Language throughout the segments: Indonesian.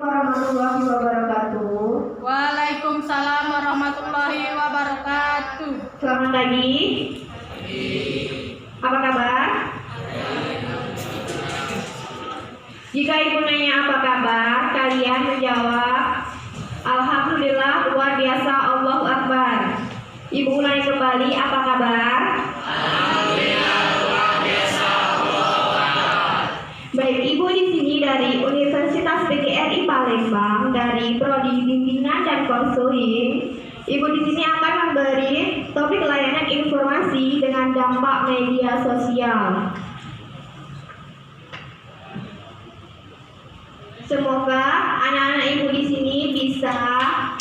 Warahmatullahi wabarakatuh. Waalaikumsalam warahmatullahi wabarakatuh. Selamat pagi. Apa kabar? Jika ibu nanya apa kabar, kalian menjawab alhamdulillah, luar biasa, Allahu Akbar. Ibu ulangi kembali, apa kabar? Alhamdulillah, luar biasa, Allahu Akbar. Baik, ibu di sini dari Universitas PGRI Palembang dari Prodi Bimbingan dan Konseling. Ibu di sini akan memberi topik layanan informasi dengan dampak media sosial. Semoga anak-anak ibu di sini bisa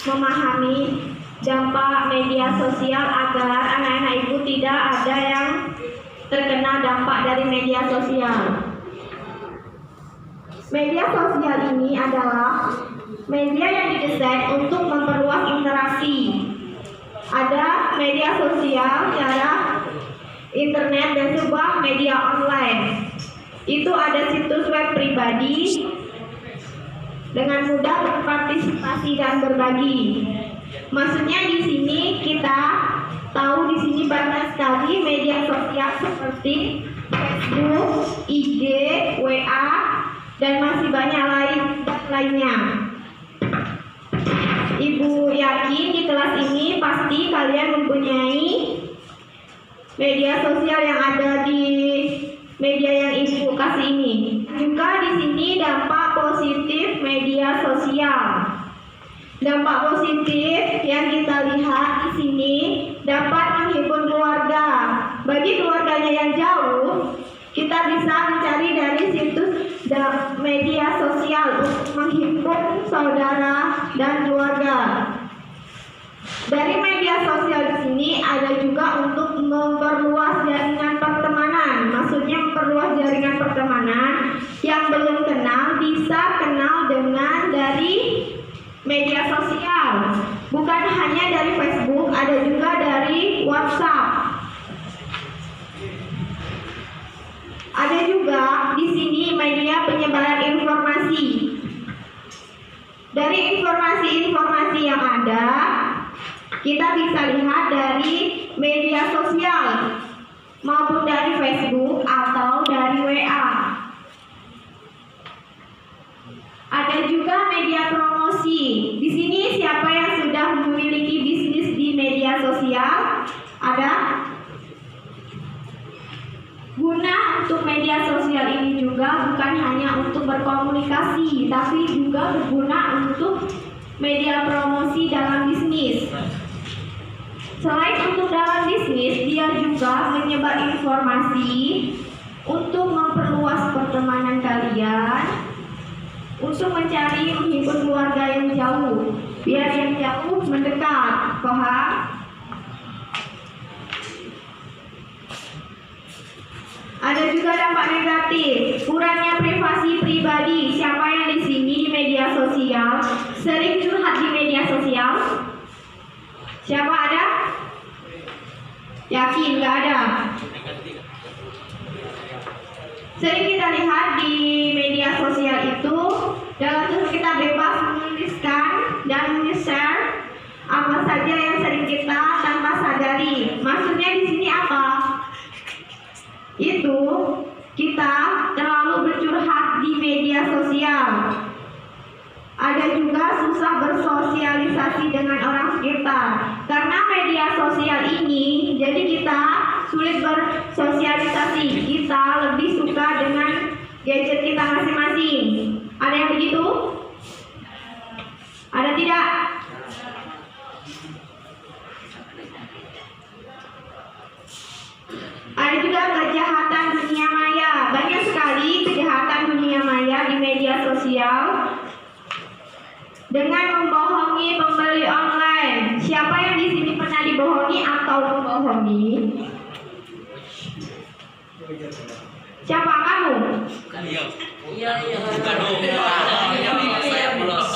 memahami dampak media sosial agar anak-anak ibu tidak ada yang terkena dampak dari media sosial. Media sosial ini adalah media yang didesain untuk memperluas interaksi. Ada media sosial secara internet dan sebuah media online. Itu ada situs web pribadi dengan mudah berpartisipasi dan berbagi. Maksudnya di sini kita tahu di sini banyak sekali media sosial seperti Facebook, IG, WA, dan masih banyak lainnya. Ibu yakin di kelas ini pasti kalian mempunyai media sosial yang ada di media yang ibu kasih ini. Juga di sini dampak positif media sosial. Dampak positif yang kita lihat di sini dapat menghibur keluarga. Bagi keluarganya yang jauh, kita bisa mencari dari situs media sosial untuk menghibur saudara dan keluarga. Dari media sosial di sini ada juga untuk memperluas jaringan pertemanan. Maksudnya memperluas jaringan pertemanan. Yang belum kenal bisa kenal dengan dari media sosial. Bukan hanya dari Facebook, ada juga dari WhatsApp. Ada juga di sini media penyebaran informasi. Dari informasi-informasi yang ada, kita bisa lihat dari media sosial maupun dari Facebook atau dari WA. Ada juga media promosi. Di sini siapa yang sudah memiliki bisnis di media sosial? Ada? Guna untuk media sosial ini juga bukan hanya untuk berkomunikasi, tapi juga berguna untuk media promosi dalam bisnis. Selain untuk dalam bisnis, dia juga menyebar informasi untuk memperluas pertemanan kalian, untuk mencari menghibur keluarga yang jauh, biar yang jauh mendekat, paham? Ada juga dampak negatif, kurangnya privasi pribadi. Siapa yang di sini di media sosial sering curhat di media sosial? Siapa ada? Yakin nggak ada? Sering kita lihat di media sosial itu dalam tulis kita bebas menuliskan dan men-share apa saja yang sering kita tanpa sadari. Maksudnya di sini apa? Itu kita terlalu bercurhat di media sosial. Ada juga susah bersosialisasi dengan orang sekitar. Karena media sosial ini, jadi kita sulit bersosialisasi. Kita lebih suka dengan gadget kita masing-masing. Ada yang begitu? Ada tidak? Ada juga kejahatan dunia maya. Banyak sekali kejahatan dunia maya di media sosial dengan membohongi pembeli online. Siapa yang di sini pernah dibohongi atau membohongi? Siapa kamu? Iya. Saya belum.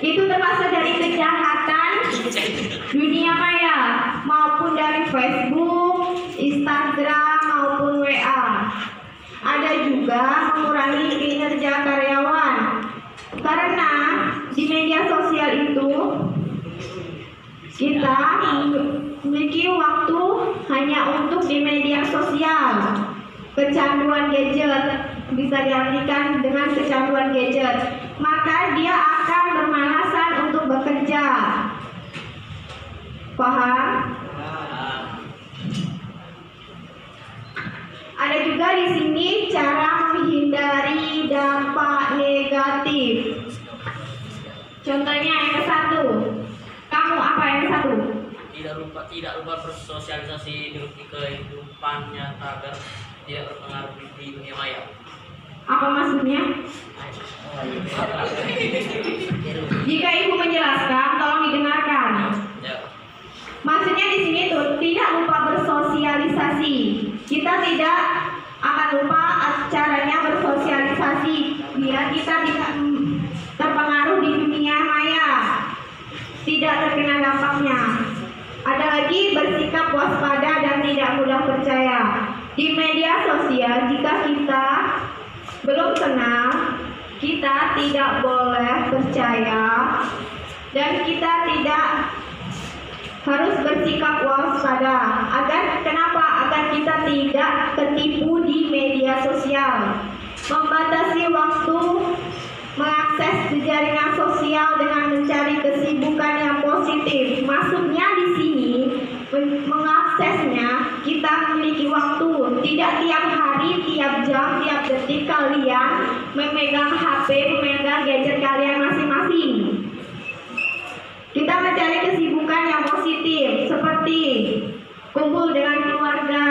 Itu termasuk dari kejahatan dunia maya, maupun dari Facebook, Instagram maupun WA. Ada juga mengurangi kinerja karyawan. Karena di media sosial itu kita memiliki waktu hanya untuk di media sosial. Kecanduan gadget bisa diartikan dengan kecanduan gadget, maka dia akan bermalasan untuk bekerja. Paham? Ada juga di sini cara menghindari dampak negatif. Contohnya yang ke-1. Kamu apa yang ke-1? Tidak lupa bersosialisasi di kehidupan nyata agar tidak berpengaruh di dunia maya. Apa maksudnya? Jika ibu menjelaskan, tolong didengarkan. Ya. Maksudnya di sini tuh tidak lupa bersosialisasi. Kita tidak akan lupa caranya bersosialisasi biar kita tidak terpengaruh di dunia maya, tidak terkena dampaknya. Ada lagi bersikap waspada dan tidak mudah percaya. Di media sosial jika kita belum kenal, kita tidak boleh percaya dan kita tidak harus bersikap waspada. Kenapa? Agar kita tidak tertipu di media sosial. Membatasi waktu mengakses jaringan sosial dengan mencari kesibukan yang positif. Maksudnya di sini mengaksesnya kita memiliki waktu, tidak tiap hari, tiap jam, tiap detik kalian memegang HP, memegang gadget kalian masing-masing. Kita mencari kesibukan yang positif seperti kumpul dengan keluarga,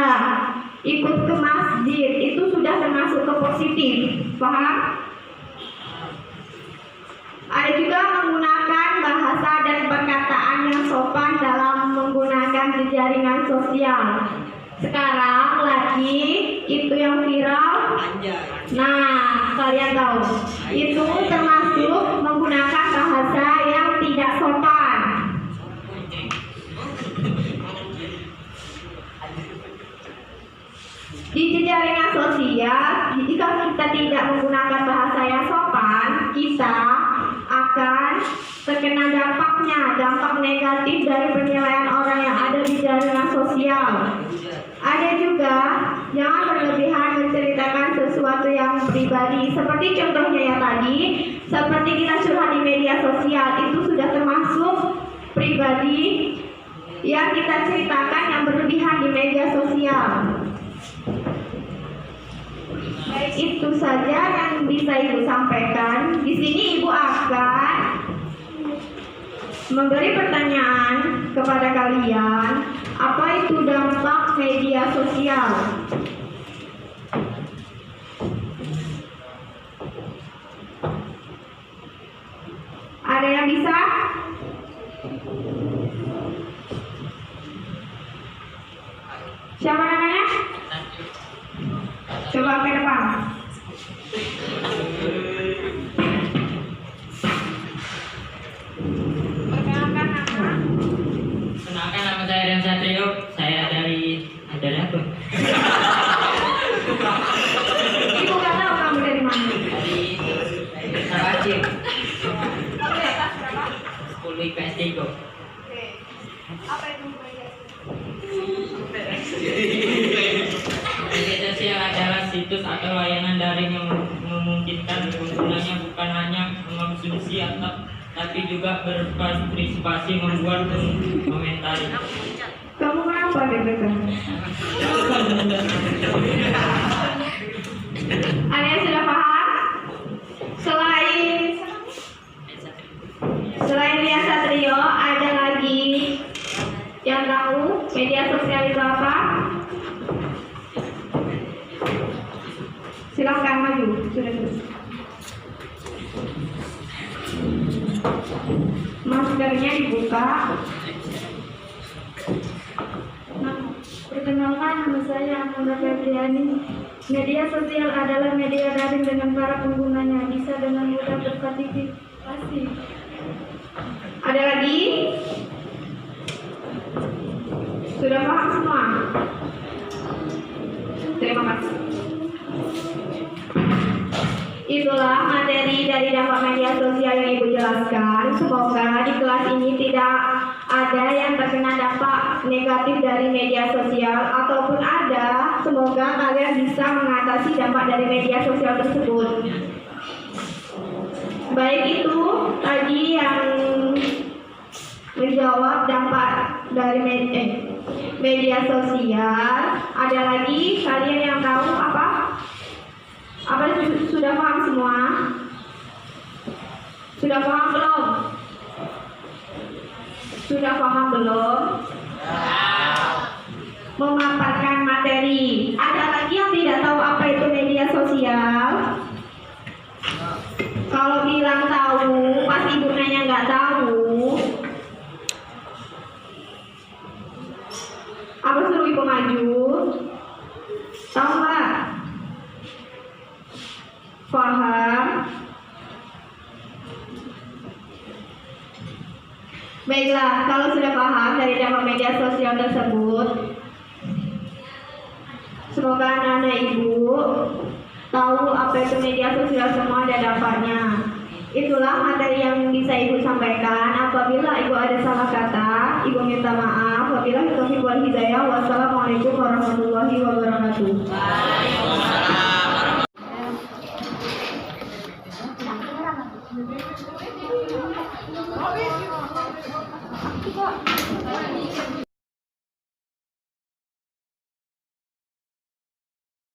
ikut ke masjid, itu sudah termasuk ke positif. Paham? Ada juga menggunakan bahasa dan perkataan yang sopan dalam menggunakan jaringan sosial. Sekarang lagi itu yang viral. Nah, kalian tahu itu termasuk menggunakan bahasa yang tidak sopan. Di jaringan sosial, jika kita tidak menggunakan bahasa yang sopan, kita akan terkena dampaknya, dampak negatif dari penilaian orang yang ada di jaringan sosial. Ada juga jangan berlebihan menceritakan sesuatu yang pribadi, seperti contohnya yang tadi, seperti kita curhat di media sosial, itu sudah termasuk pribadi yang kita ceritakan yang berlebihan di media sosial. Baik, itu saja yang bisa Ibu sampaikan. Di sini Ibu akan memberi pertanyaan kepada kalian, apa itu dampak media sosial? Ada yang bisa? Siapa namanya? Coba ke depan. Perkenalkan nama. Kenalkan nama saya Dan Satrio. Saya dari apa? Ibu nggak tahu kamu dari mana? Dari Saracik. Kamu di atas berapa? 10 IPS 3. Oke. Apa itu media? Media sosial adalah situs atau layanan daring yang memungkinkan penggunanya bukan hanya mengonsumsi tapi juga berpartisipasi membuat dan komentari. Kamu kenapa deg-degan? Ada yang sudah paham? Selain Lia Satrio, ada lagi yang tahu media sosial itu apa? Silakan maju. Sudah. Maskernya dibuka. Perkenalkan, nama saya Amanda Febriani. Media sosial adalah media daring dengan para penggunanya bisa dengan mudah berpartisipasi. Ada lagi? Sudah paham semua? Terima kasih. Itulah materi dari dampak media sosial yang Ibu jelaskan, semoga di kelas ini tidak ada yang terkena dampak negatif dari media sosial, ataupun ada, semoga kalian bisa mengatasi dampak dari media sosial tersebut. Baik, itu tadi yang menjawab dampak dari media sosial. Ada lagi kalian yang tahu apa? Apa sudah paham semua? Sudah paham belum? Sudah paham belum? Memaparkan materi. Ada lagi yang tidak tahu apa itu media sosial? Kalau bilang tahu, pasti ibu nanya nggak tahu. Apa suruh ibu maju? Tahu nggak? Paham? Baiklah, kalau sudah paham dari dampak media sosial tersebut, semoga anak-anak ibu tahu apa itu media sosial, semua ada dampaknya. Itulah materi yang bisa ibu sampaikan. Apabila ibu ada salah kata, ibu minta maaf. Wabillahi taufiq wal hidayah. Wassalamualaikum warahmatullahi wabarakatuh.